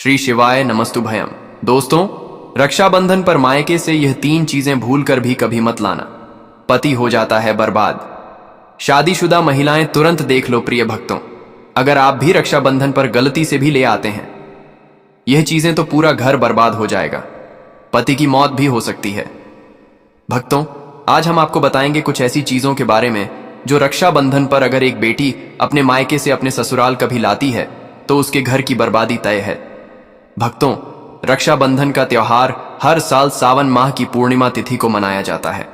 श्री शिवाय नमस्तुभयम। दोस्तों, रक्षाबंधन पर मायके से यह 3 चीजें भूलकर भी कभी मत लाना। पति हो जाता है बर्बाद। शादीशुदा महिलाएं तुरंत देख लो प्रिय भक्तों, अगर आप भी रक्षाबंधन पर गलती से भी ले आते हैं यह चीजें तो पूरा घर बर्बाद हो जाएगा, पति की मौत भी हो सकती है। भक्तों, आज हम आपको बताएंगे कुछ ऐसी चीजों के बारे में जो रक्षाबंधन पर अगर एक बेटी अपने मायके से अपने ससुराल कभी लाती है तो उसके घर की बर्बादी तय है। भक्तों, रक्षाबंधन का त्योहार हर साल सावन माह की पूर्णिमा तिथि को मनाया जाता है।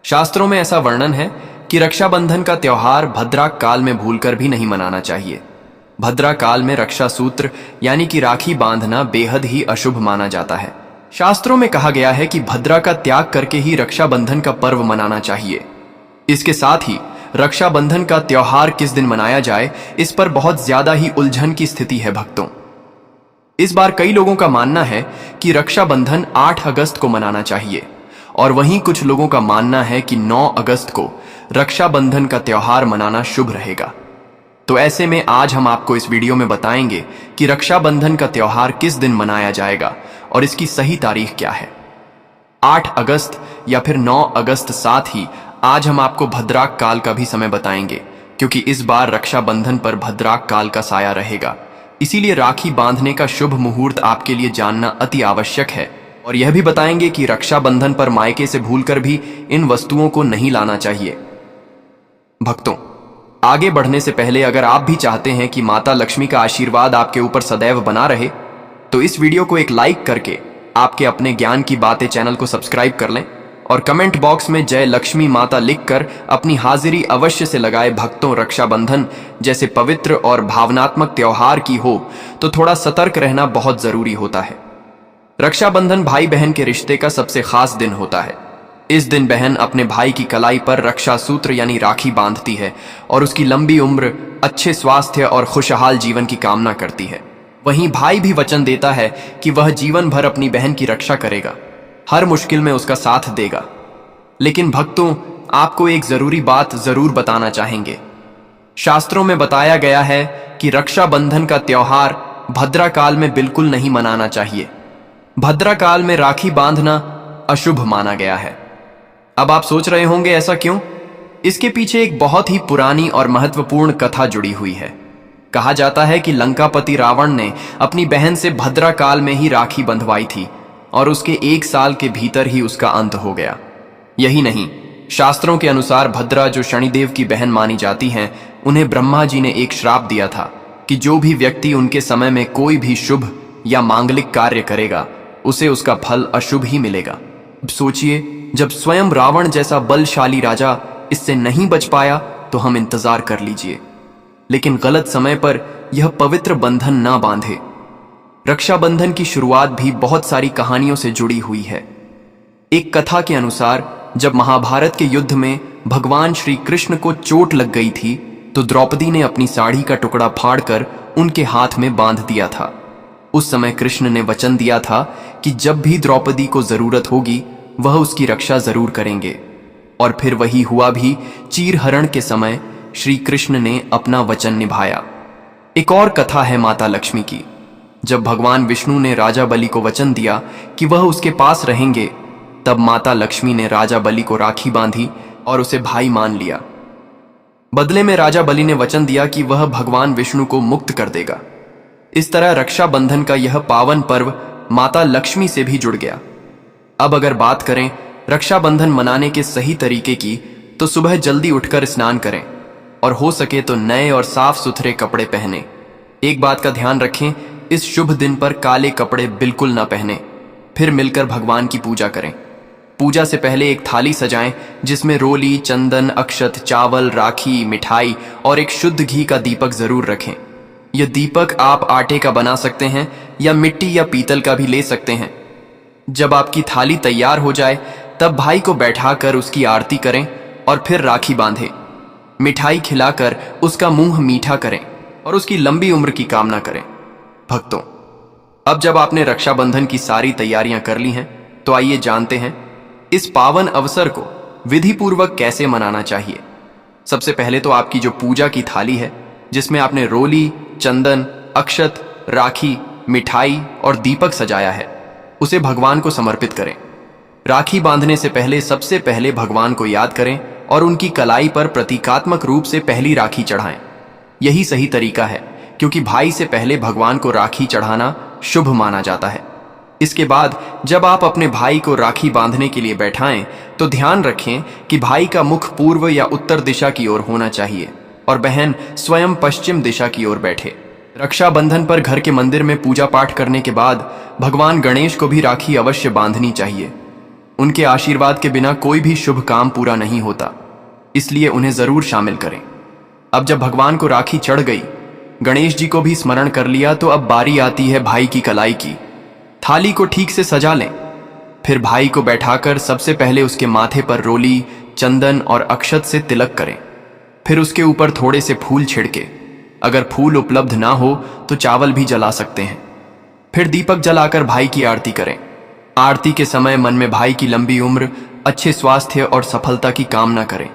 शास्त्रों में ऐसा वर्णन है कि रक्षाबंधन का त्योहार भद्रा काल में भूलकर भी नहीं मनाना चाहिए। भद्रा काल में रक्षा सूत्र यानी कि राखी बांधना बेहद ही अशुभ माना जाता है। शास्त्रों में कहा गया है कि भद्रा का त्याग करके ही रक्षाबंधन का पर्व मनाना चाहिए। इसके साथ ही रक्षाबंधन का त्योहार किस दिन मनाया जाए इस पर बहुत ज्यादा ही उलझन की स्थिति है। भक्तों, इस बार कई लोगों का मानना है कि रक्षाबंधन 8 अगस्त को मनाना चाहिए और वहीं कुछ लोगों का मानना है कि 9 अगस्त को रक्षाबंधन का त्योहार मनाना शुभ रहेगा। तो ऐसे में आज हम आपको इस वीडियो में बताएंगे कि रक्षाबंधन का त्योहार किस दिन मनाया जाएगा और इसकी सही तारीख क्या है, 8 अगस्त या फिर 9 अगस्त। साथ ही आज हम आपको भद्राक काल का भी समय बताएंगे, क्योंकि इस बार रक्षाबंधन पर भद्राक काल का साया रहेगा। इसीलिए राखी बांधने का शुभ मुहूर्त आपके लिए जानना अति आवश्यक है। और यह भी बताएंगे कि रक्षाबंधन पर मायके से भूलकर भी इन वस्तुओं को नहीं लाना चाहिए। भक्तों, आगे बढ़ने से पहले अगर आप भी चाहते हैं कि माता लक्ष्मी का आशीर्वाद आपके ऊपर सदैव बना रहे तो इस वीडियो को एक लाइक करके आपके अपने ज्ञान की बातें चैनल को सब्सक्राइब कर लें और कमेंट बॉक्स में जय लक्ष्मी माता लिखकर अपनी हाजिरी अवश्य से लगाए। भक्तों, रक्षाबंधन जैसे पवित्र और भावनात्मक त्योहार की हो तो थोड़ा सतर्क रहना बहुत जरूरी होता है। रक्षाबंधन भाई बहन के रिश्ते का सबसे खास दिन होता है। इस दिन बहन अपने भाई की कलाई पर रक्षा सूत्र यानी राखी बांधती है और उसकी लंबी उम्र, अच्छे स्वास्थ्य और खुशहाल जीवन की कामना करती है। वहीं भाई भी वचन देता है कि वह जीवन भर अपनी बहन की रक्षा करेगा, हर मुश्किल में उसका साथ देगा। लेकिन भक्तों, आपको एक जरूरी बात जरूर बताना चाहेंगे। शास्त्रों में बताया गया है कि रक्षाबंधन का त्योहार भद्रा काल में बिल्कुल नहीं मनाना चाहिए। भद्रा काल में राखी बांधना अशुभ माना गया है। अब आप सोच रहे होंगे ऐसा क्यों? इसके पीछे एक बहुत ही पुरानी और महत्वपूर्ण कथा जुड़ी हुई है। कहा जाता है कि लंकापति रावण ने अपनी बहन से भद्रा काल में ही राखी बंधवाई थी और उसके 1 साल के भीतर ही उसका अंत हो गया। यही नहीं, शास्त्रों के अनुसार भद्रा जो शनिदेव की बहन मानी जाती हैं, उन्हें ब्रह्मा जी ने एक श्राप दिया था कि जो भी व्यक्ति उनके समय में कोई भी शुभ या मांगलिक कार्य करेगा उसे उसका फल अशुभ ही मिलेगा। अब सोचिए, जब स्वयं रावण जैसा बलशाली राजा इससे नहीं बच पाया तो हम इंतजार कर लीजिए। लेकिन गलत समय पर यह पवित्र बंधन ना बांधे। रक्षाबंधन की शुरुआत भी बहुत सारी कहानियों से जुड़ी हुई है। एक कथा के अनुसार जब महाभारत के युद्ध में भगवान श्री कृष्ण को चोट लग गई थी तो द्रौपदी ने अपनी साड़ी का टुकड़ा फाड़कर उनके हाथ में बांध दिया था। उस समय कृष्ण ने वचन दिया था कि जब भी द्रौपदी को जरूरत होगी वह उसकी रक्षा जरूर करेंगे। और फिर वही हुआ भी। चीरहरण के समय श्री कृष्ण ने अपना वचन निभाया। एक और कथा है माता लक्ष्मी की। जब भगवान विष्णु ने राजा बलि को वचन दिया कि वह उसके पास रहेंगे, तब माता लक्ष्मी ने राजा बलि को राखी बांधी और उसे भाई मान लिया। बदले में राजा बलि ने वचन दिया कि वह भगवान विष्णु को मुक्त कर देगा। इस तरह रक्षाबंधन का यह पावन पर्व माता लक्ष्मी से भी जुड़ गया। अब अगर बात करें रक्षाबंधन मनाने के सही तरीके की, तो सुबह जल्दी उठकर स्नान करें और हो सके तो नए और साफ सुथरे कपड़े पहने। एक बात का ध्यान रखें, इस शुभ दिन पर काले कपड़े बिल्कुल ना पहने। फिर मिलकर भगवान की पूजा करें। पूजा से पहले एक थाली सजाएं जिसमें रोली, चंदन, अक्षत, चावल, राखी, मिठाई और एक शुद्ध घी का दीपक जरूर रखें। यह दीपक आप आटे का बना सकते हैं या मिट्टी या पीतल का भी ले सकते हैं। जब आपकी थाली तैयार हो जाए तब भाई को बैठाकर उसकी आरती करें और फिर राखी बांधें। मिठाई खिलाकर उसका मुंह मीठा करें और उसकी लंबी उम्र की कामना करें। भक्तों, अब जब आपने रक्षाबंधन की सारी तैयारियां कर ली हैं तो आइए जानते हैं इस पावन अवसर को विधि पूर्वक कैसे मनाना चाहिए। सबसे पहले तो आपकी जो पूजा की थाली है जिसमें आपने रोली, चंदन, अक्षत, राखी मिठाई और दीपक सजाया है उसे भगवान को समर्पित करें। राखी बांधने से पहले सबसे पहले भगवान को याद करें और उनकी कलाई पर प्रतीकात्मक रूप से पहली राखी चढ़ाएं। यही सही तरीका है, क्योंकि भाई से पहले भगवान को राखी चढ़ाना शुभ माना जाता है। इसके बाद जब आप अपने भाई को राखी बांधने के लिए बैठाएं तो ध्यान रखें कि भाई का मुख पूर्व या उत्तर दिशा की ओर होना चाहिए और बहन स्वयं पश्चिम दिशा की ओर बैठे। रक्षाबंधन पर घर के मंदिर में पूजा पाठ करने के बाद भगवान गणेश को भी राखी अवश्य बांधनी चाहिए। उनके आशीर्वाद के बिना कोई भी शुभ काम पूरा नहीं होता, इसलिए उन्हें जरूर शामिल करें। अब जब भगवान को राखी चढ़ गई, गणेश जी को भी स्मरण कर लिया, तो अब बारी आती है भाई की कलाई की। थाली को ठीक से सजा लें। फिर भाई को बैठाकर सबसे पहले उसके माथे पर रोली, चंदन और अक्षत से तिलक करें। फिर उसके ऊपर थोड़े से फूल छिड़के। अगर फूल उपलब्ध ना हो तो चावल भी जला सकते हैं। फिर दीपक जलाकर भाई की आरती करें। आरती के समय मन में भाई की लंबी उम्र, अच्छे स्वास्थ्य और सफलता की कामना करें।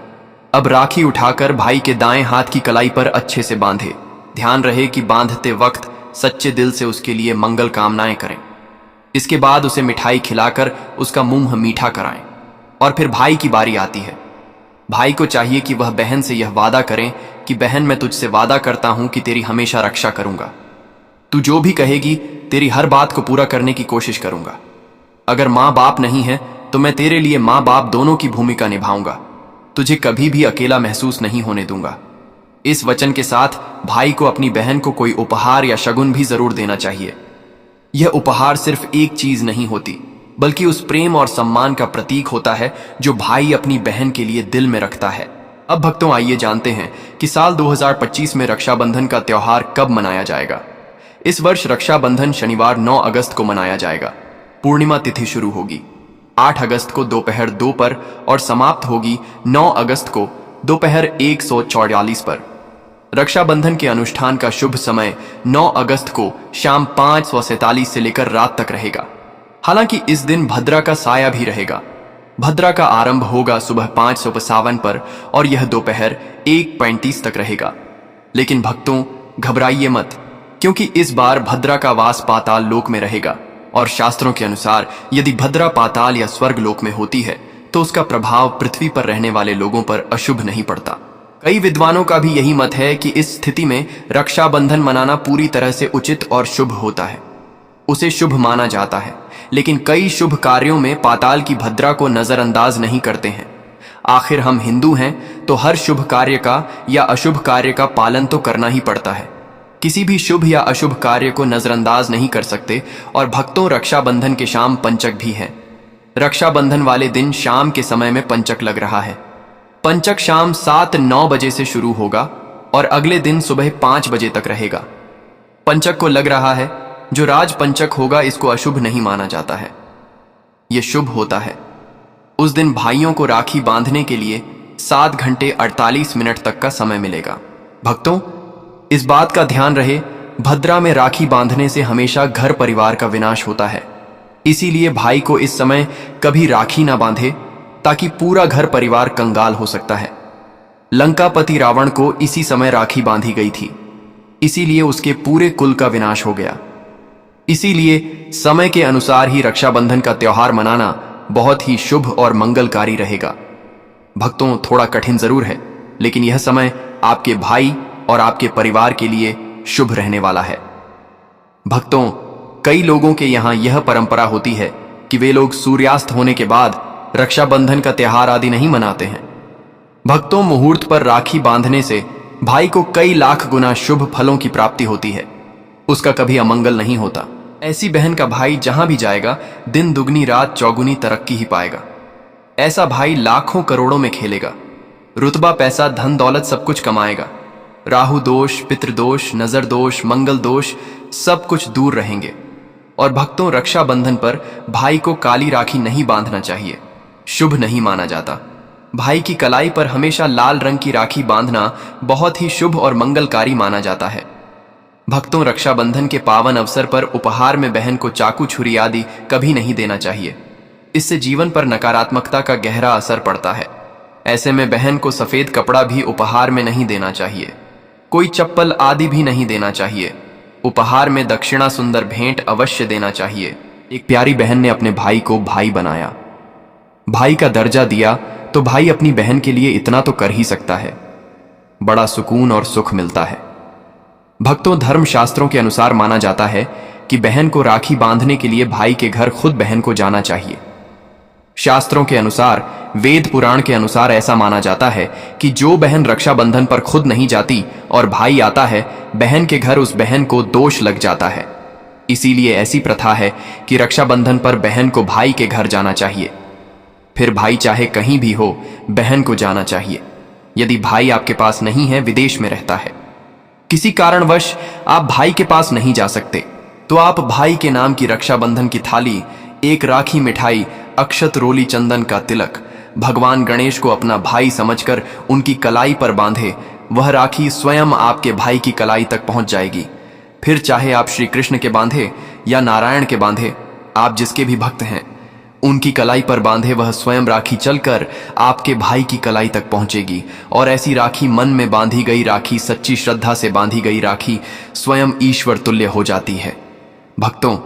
अब राखी उठाकर भाई के दाएं हाथ की कलाई पर अच्छे से बांधे। ध्यान रहे कि बांधते वक्त सच्चे दिल से उसके लिए मंगल कामनाएं करें। इसके बाद उसे मिठाई खिलाकर उसका मुंह मीठा कराएं। और फिर भाई की बारी आती है। भाई को चाहिए कि वह बहन से यह वादा करें कि बहन, मैं तुझसे वादा करता हूं कि तेरी हमेशा रक्षा करूंगा। तू जो भी कहेगी तेरी हर बात को पूरा करने की कोशिश करूंगा। अगर माँ बाप नहीं है तो मैं तेरे लिए माँ बाप दोनों की भूमिका निभाऊंगा। तुझे कभी भी अकेला महसूस नहीं होने दूंगा। इस वचन के साथ भाई को अपनी बहन को कोई उपहार या शगुन भी जरूर देना चाहिए। यह उपहार सिर्फ एक चीज नहीं होती, बल्कि उस प्रेम और सम्मान का प्रतीक होता है जो भाई अपनी बहन के लिए दिल में रखता है। अब भक्तों, आइए जानते हैं कि साल 2025 में रक्षाबंधन का त्योहार कब मनाया जाएगा। इस वर्ष रक्षाबंधन शनिवार 9 अगस्त को मनाया जाएगा। पूर्णिमा तिथि शुरू होगी 8 अगस्त को दोपहर 2 पर और समाप्त होगी 9 अगस्त को दोपहर 1:44 पर। रक्षाबंधन के अनुष्ठान का शुभ समय 9 अगस्त को शाम 5:47 से लेकर रात तक रहेगा। हालांकि इस दिन भद्रा का साया भी रहेगा। भद्रा का आरंभ होगा सुबह 5:52 पर और यह दोपहर 1:35 तक रहेगा। लेकिन भक्तों, घबराइए मत, क्योंकि इस बार भद्रा का वास पाताल लोक में रहेगा और शास्त्रों के अनुसार यदि भद्रा पाताल या स्वर्ग लोक में होती है तो उसका प्रभाव पृथ्वी पर रहने वाले लोगों पर अशुभ नहीं पड़ता। कई विद्वानों का भी यही मत है कि इस स्थिति में रक्षाबंधन मनाना पूरी तरह से उचित और शुभ होता है, उसे शुभ माना जाता है। लेकिन कई शुभ कार्यों में पाताल की भद्रा को नजरअंदाज नहीं करते हैं। आखिर हम हिंदू हैं तो हर शुभ कार्य का या अशुभ कार्य का पालन तो करना ही पड़ता है। किसी भी शुभ या अशुभ कार्य को नजरअंदाज नहीं कर सकते। और भक्तों, रक्षाबंधन के शाम पंचक भी है। रक्षाबंधन वाले दिन शाम के समय में पंचक लग रहा है। पंचक शाम 7-9 बजे से शुरू होगा और अगले दिन सुबह 5 बजे तक रहेगा। पंचक को लग रहा है, जो राज पंचक होगा इसको अशुभ नहीं माना जाता है, यह शुभ होता है। उस दिन भाइयों को राखी बांधने के लिए 7 घंटे 48 मिनट तक का समय मिलेगा। भक्तों, इस बात का ध्यान रहे, भद्रा में राखी बांधने से हमेशा घर परिवार का विनाश होता है। इसीलिए भाई को इस समय कभी राखी ना बांधे, ताकि पूरा घर परिवार कंगाल हो सकता है। लंकापति रावण को इसी समय राखी बांधी गई थी, इसीलिए उसके पूरे कुल का विनाश हो गया। इसीलिए समय के अनुसार ही रक्षाबंधन का त्योहार मनाना बहुत ही शुभ और मंगलकारी रहेगा। भक्तों, थोड़ा कठिन जरूर है, लेकिन यह समय आपके भाई और आपके परिवार के लिए शुभ रहने वाला है। भक्तों, कई लोगों के यहाँ यह परंपरा होती है कि वे लोग सूर्यास्त होने के बाद रक्षाबंधन का त्योहार आदि नहीं मनाते हैं। भक्तों, मुहूर्त पर राखी बांधने से भाई को कई लाख गुना शुभ फलों की प्राप्ति होती है, उसका कभी अमंगल नहीं होता। ऐसी बहन का भाई जहां भी जाएगा, दिन दुगनी रात चौगुनी तरक्की ही पाएगा। ऐसा भाई लाखों करोड़ों में खेलेगा, रुतबा, पैसा, धन दौलत सब कुछ कमाएगा। राहु दोष, पितृदोष, नजर दोष, मंगल दोष सब कुछ दूर रहेंगे। और भक्तों, रक्षाबंधन पर भाई को काली राखी नहीं बांधना चाहिए, शुभ नहीं माना जाता। भाई की कलाई पर हमेशा लाल रंग की राखी बांधना बहुत ही शुभ और मंगलकारी माना जाता है। भक्तों, रक्षाबंधन के पावन अवसर पर उपहार में बहन को चाकू, छुरी आदि कभी नहीं देना चाहिए। इससे जीवन पर नकारात्मकता का गहरा असर पड़ता है। ऐसे में बहन को सफेद कपड़ा भी उपहार में नहीं देना चाहिए, कोई चप्पल आदि भी नहीं देना चाहिए। उपहार में दक्षिणा सुंदर भेंट अवश्य देना चाहिए। एक प्यारी बहन ने अपने भाई को भाई बनाया, भाई का दर्जा दिया, तो भाई अपनी बहन के लिए इतना तो कर ही सकता है। बड़ा सुकून और सुख मिलता है। भक्तों, धर्मशास्त्रों के अनुसार माना जाता है कि बहन को राखी बांधने के लिए भाई के घर खुद बहन को जाना चाहिए। शास्त्रों के अनुसार, वेद पुराण के अनुसार ऐसा माना जाता है कि जो बहन रक्षाबंधन पर खुद नहीं जाती और भाई आता है, बहन के घर उस बहन को दोष लग जाता है। इसीलिए ऐसी प्रथा है कि रक्षाबंधन पर बहन को भाई के घर जाना चाहिए। फिर भाई चाहे कहीं भी हो, बहन को जाना चाहिए। यदि भाई आपके पास नहीं है, विदेश में रहता है, किसी कारणवश आप भाई के पास नहीं जा सकते, तो आप भाई के नाम की रक्षाबंधन की थाली, एक राखी मिठाई, अक्षत रोली चंदन का तिलक, भगवान गणेश को अपना भाई समझकर उनकी कलाई पर बांधे। वह राखी स्वयं आपके भाई की कलाई तक पहुंच जाएगी। फिर चाहे आप श्री कृष्ण के बांधे या नारायण के बांधे, आप जिसके भी भक्त हैं, उनकी कलाई पर बांधे वह स्वयं राखी चलकर आपके भाई की कलाई तक पहुंचेगी। और ऐसी राखी, मन में बांधी गई राखी, सच्ची श्रद्धा से बांधी गई राखी स्वयं ईश्वर तुल्य हो जाती है। भक्तों,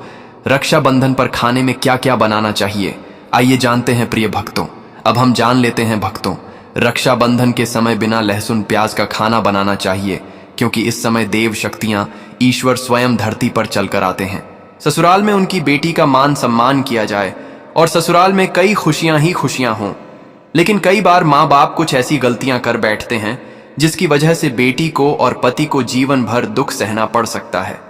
रक्षाबंधन पर खाने में क्या क्या बनाना चाहिए, आइए जानते हैं प्रिय भक्तों। अब हम जान लेते हैं भक्तों, रक्षाबंधन के समय बिना लहसुन प्याज का खाना बनाना चाहिए, क्योंकि इस समय देव शक्तियां, ईश्वर स्वयं धरती पर चलकर आते हैं। ससुराल में उनकी बेटी का मान सम्मान किया जाए और ससुराल में कई खुशियां ही खुशियां हों। लेकिन कई बार माँ बाप कुछ ऐसी गलतियां कर बैठते हैं जिसकी वजह से बेटी को और पति को जीवन भर दुख सहना पड़ सकता है।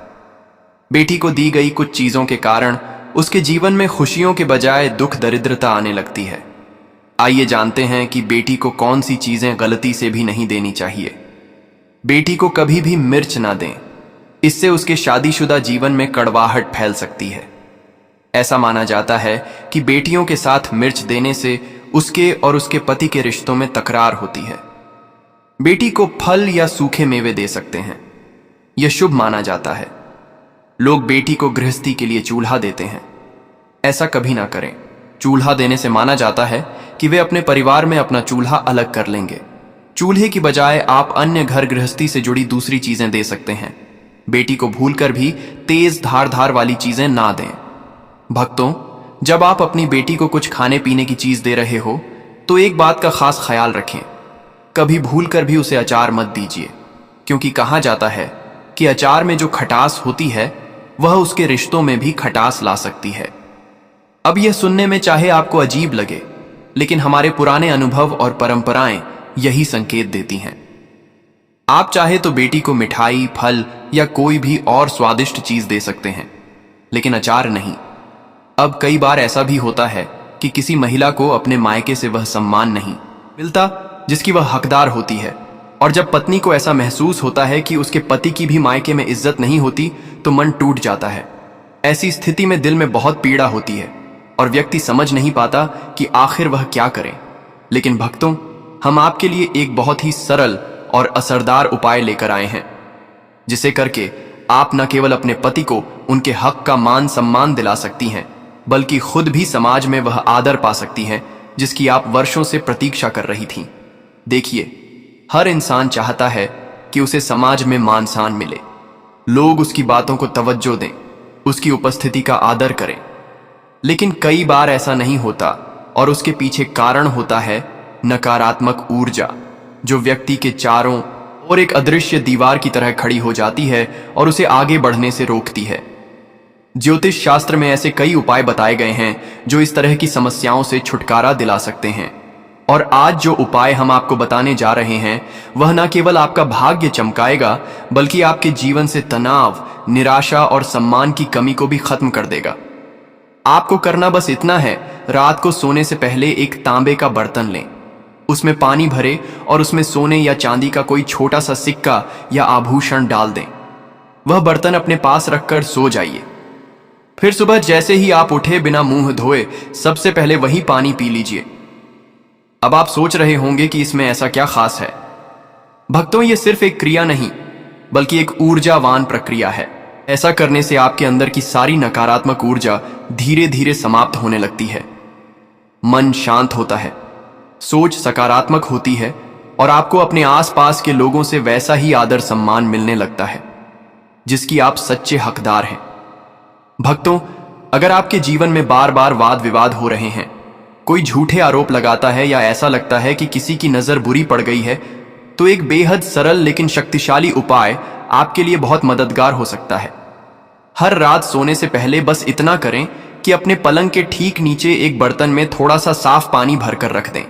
बेटी को दी गई कुछ चीजों के कारण उसके जीवन में खुशियों के बजाय दुख दरिद्रता आने लगती है। आइए जानते हैं कि बेटी को कौन सी चीजें गलती से भी नहीं देनी चाहिए। बेटी को कभी भी मिर्च ना दें, इससे उसके शादीशुदा जीवन में कड़वाहट फैल सकती है। ऐसा माना जाता है कि बेटियों के साथ मिर्च देने से उसके और उसके पति के रिश्तों में तकरार होती है। बेटी को फल या सूखे मेवे दे सकते हैं, यह शुभ माना जाता है। लोग बेटी को गृहस्थी के लिए चूल्हा देते हैं, ऐसा कभी ना करें। चूल्हा देने से माना जाता है कि वे अपने परिवार में अपना चूल्हा अलग कर लेंगे। चूल्हे की बजाय आप अन्य घर गृहस्थी से जुड़ी दूसरी चीजें दे सकते हैं। बेटी को भूलकर भी तेज धार वाली चीजें ना दें। भक्तों, जब आप अपनी बेटी को कुछ खाने पीने की चीज दे रहे हो, तो एक बात का खास ख्याल रखें, कभी भूलकर भी उसे अचार मत दीजिए, क्योंकि कहा जाता है कि अचार में जो खटास होती है वह उसके रिश्तों में भी खटास ला सकती है। अब यह सुनने में चाहे आपको अजीब लगे, लेकिन हमारे पुराने अनुभव और परंपराएं यही संकेत देती हैं। आप चाहे तो बेटी को मिठाई, फल या कोई भी और स्वादिष्ट चीज दे सकते हैं, लेकिन अचार नहीं। अब कई बार ऐसा भी होता है कि किसी महिला को अपने मायके से वह सम्मान नहीं मिलता जिसकी वह हकदार होती है, और जब पत्नी को ऐसा महसूस होता है कि उसके पति की भी मायके में इज्जत नहीं होती, तो मन टूट जाता है। ऐसी स्थिति में दिल में बहुत पीड़ा होती है और व्यक्ति समझ नहीं पाता कि आखिर वह क्या करे। लेकिन भक्तों, हम आपके लिए एक बहुत ही सरल और असरदार उपाय लेकर आए हैं, जिसे करके आप न केवल अपने पति को उनके हक का मान सम्मान दिला सकती हैं, बल्कि खुद भी समाज में वह आदर पा सकती हैं जिसकी आप वर्षों से प्रतीक्षा कर रही थीं। देखिए, हर इंसान चाहता है कि उसे समाज में मान सम्मान मिले, लोग उसकी बातों को तवज्जो दें, उसकी उपस्थिति का आदर करें। लेकिन कई बार ऐसा नहीं होता और उसके पीछे कारण होता है नकारात्मक ऊर्जा, जो व्यक्ति के चारों ओर एक अदृश्य दीवार की तरह खड़ी हो जाती है और उसे आगे बढ़ने से रोकती है। ज्योतिष शास्त्र में ऐसे कई उपाय बताए गए हैं जो इस तरह की समस्याओं से छुटकारा दिला सकते हैं। और आज जो उपाय हम आपको बताने जा रहे हैं, वह न केवल आपका भाग्य चमकाएगा, बल्कि आपके जीवन से तनाव, निराशा और सम्मान की कमी को भी खत्म कर देगा। आपको करना बस इतना है, रात को सोने से पहले एक तांबे का बर्तन लें, उसमें पानी भरें और उसमें सोने या चांदी का कोई छोटा सा सिक्का या आभूषण डाल दें। वह बर्तन अपने पास रखकर सो जाइए। फिर सुबह जैसे ही आप उठे, बिना मुंह धोए सबसे पहले वही पानी पी लीजिए। अब आप सोच रहे होंगे कि इसमें ऐसा क्या खास है। भक्तों, यह सिर्फ एक क्रिया नहीं, बल्कि एक ऊर्जावान प्रक्रिया है। ऐसा करने से आपके अंदर की सारी नकारात्मक ऊर्जा धीरे धीरे समाप्त होने लगती है, मन शांत होता है, सोच सकारात्मक होती है और आपको अपने आसपास के लोगों से वैसा ही आदर सम्मान मिलने लगता है। जिसकी आप सच्चे हकदार हैं। भक्तों, अगर आपके जीवन में बार बार वाद विवाद हो रहे हैं, कोई झूठे आरोप लगाता है या ऐसा लगता है कि किसी की नजर बुरी पड़ गई है, तो एक बेहद सरल लेकिन शक्तिशाली उपाय आपके लिए बहुत मददगार हो सकता है। हर रात सोने से पहले बस इतना करें कि अपने पलंग के ठीक नीचे एक बर्तन में थोड़ा सा साफ पानी भरकर रख दें।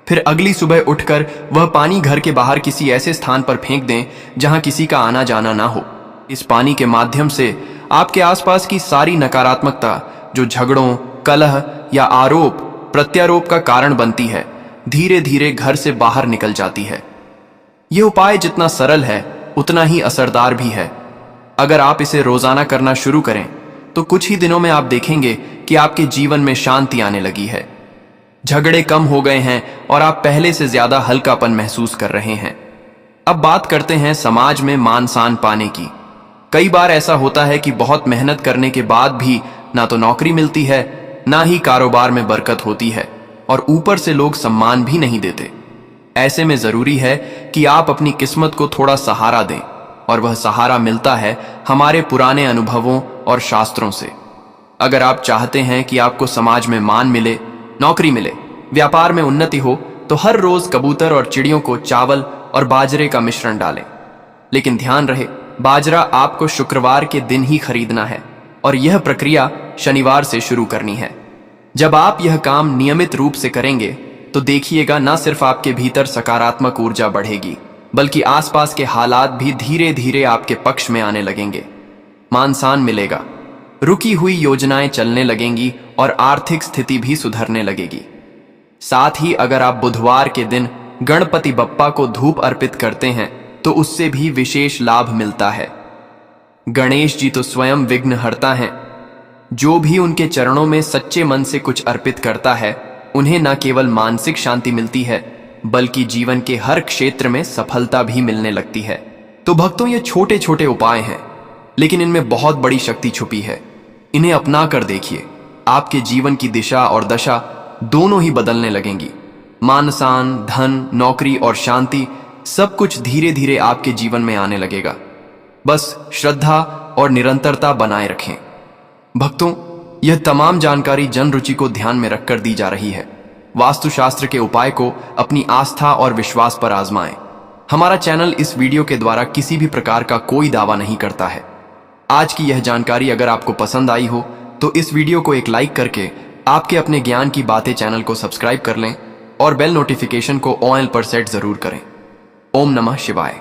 फिर अगली सुबह उठकर वह पानी घर के बाहर किसी ऐसे स्थान पर फेंक दें जहां किसी का आना जाना ना हो। इस पानी के माध्यम से आपके आसपास की सारी नकारात्मकता, जो झगड़ों, कलह या आरोप प्रत्यारोप का कारण बनती है, धीरे धीरे घर से बाहर निकल जाती है। यह उपाय जितना सरल है उतना ही असरदार भी है। अगर आप इसे रोजाना करना शुरू करें तो कुछ ही दिनों में आप देखेंगे कि आपके जीवन में शांति आने लगी है। झगड़े कम हो गए हैं और आप पहले से ज्यादा हल्कापन महसूस कर रहे हैं। अब बात करते हैं समाज में मान सम्मान पाने की। कई बार ऐसा होता है कि बहुत मेहनत करने के बाद भी ना तो नौकरी मिलती है, ना ही कारोबार में बरकत होती है, और ऊपर से लोग सम्मान भी नहीं देते। ऐसे में जरूरी है कि आप अपनी किस्मत को थोड़ा सहारा दें, और वह सहारा मिलता है हमारे पुराने अनुभवों और शास्त्रों से। अगर आप चाहते हैं कि आपको समाज में मान मिले, नौकरी मिले, व्यापार में उन्नति हो, तो हर रोज कबूतर और चिड़ियों को चावल और बाजरे का मिश्रण डालें। लेकिन ध्यान रहे, बाजरा आपको शुक्रवार के दिन ही खरीदना है और यह प्रक्रिया शनिवार से शुरू करनी है। जब आप यह काम नियमित रूप से करेंगे तो देखिएगा, न सिर्फ आपके भीतर सकारात्मक ऊर्जा बढ़ेगी, बल्कि आसपास के हालात भी धीरे धीरे आपके पक्ष में आने लगेंगे। मान सम्मान मिलेगा, रुकी हुई योजनाएं चलने लगेंगी और आर्थिक स्थिति भी सुधरने लगेगी। साथ ही अगर आप बुधवार के दिन गणपति बप्पा को धूप अर्पित करते हैं तो उससे भी विशेष लाभ मिलता है। गणेश जी तो स्वयं विघ्नहर्ता हैं। जो भी उनके चरणों में सच्चे मन से कुछ अर्पित करता है, उन्हें न केवल मानसिक शांति मिलती है, बल्कि जीवन के हर क्षेत्र में सफलता भी मिलने लगती है। तो भक्तों, ये छोटे छोटे उपाय हैं, लेकिन इनमें बहुत बड़ी शक्ति छुपी है। इन्हें अपना कर देखिए, आपके जीवन की दिशा और दशा दोनों ही बदलने लगेंगी। मान सम्मान, धन, नौकरी और शांति, सब कुछ धीरे धीरे आपके जीवन में आने लगेगा। बस श्रद्धा और निरंतरता बनाए रखें। भक्तों, यह तमाम जानकारी जन रुचि को ध्यान में रखकर दी जा रही है। वास्तुशास्त्र के उपाय को अपनी आस्था और विश्वास पर आजमाएं। हमारा चैनल इस वीडियो के द्वारा किसी भी प्रकार का कोई दावा नहीं करता है। आज की यह जानकारी अगर आपको पसंद आई हो तो इस वीडियो को एक लाइक करके आपके अपने ज्ञान की बातें चैनल को सब्सक्राइब कर लें और बेल नोटिफिकेशन को ऑल पर सेट जरूर करें। ओम नमः शिवाय।